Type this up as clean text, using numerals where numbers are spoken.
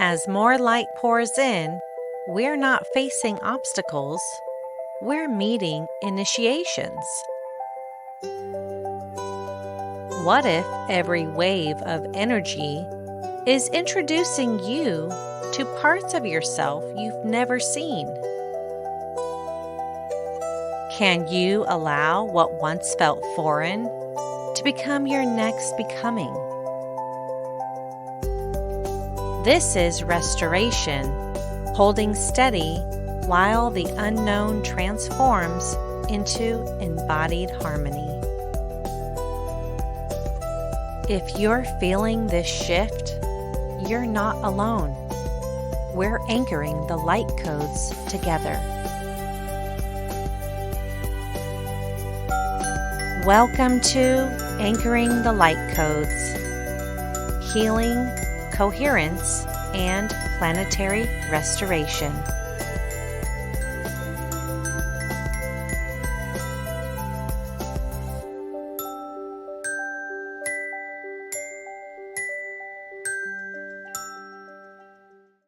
As more light pours in, we're not facing obstacles, we're meeting initiations. What if every wave of energy is introducing you to parts of yourself you've never seen? Can you allow what once felt foreign to become your next becoming? This is restoration, holding steady while the unknown transforms into embodied harmony. If you're feeling this shift, you're not alone. We're anchoring the light codes together. Welcome to Anchoring the Light Codes, Healing, Coherence, and Planetary Restoration.